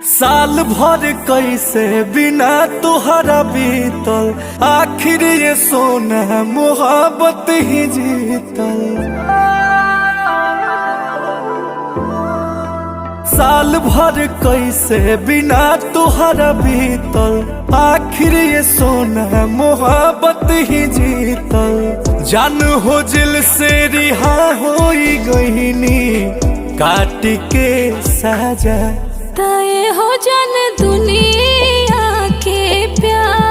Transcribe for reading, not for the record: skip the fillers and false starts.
साल भर कैसे बिना तुहरा बीतल, आखिर ये सोना मोहब्बत ही जीतल। साल भर कैसे बिना तुहरा बीतल, आखिर ये सोना मोहब्बत ही जीतल। जान हो दिल से रिहा हो गईनी, काट के साजा तय हो जान दुनिया के प्यार।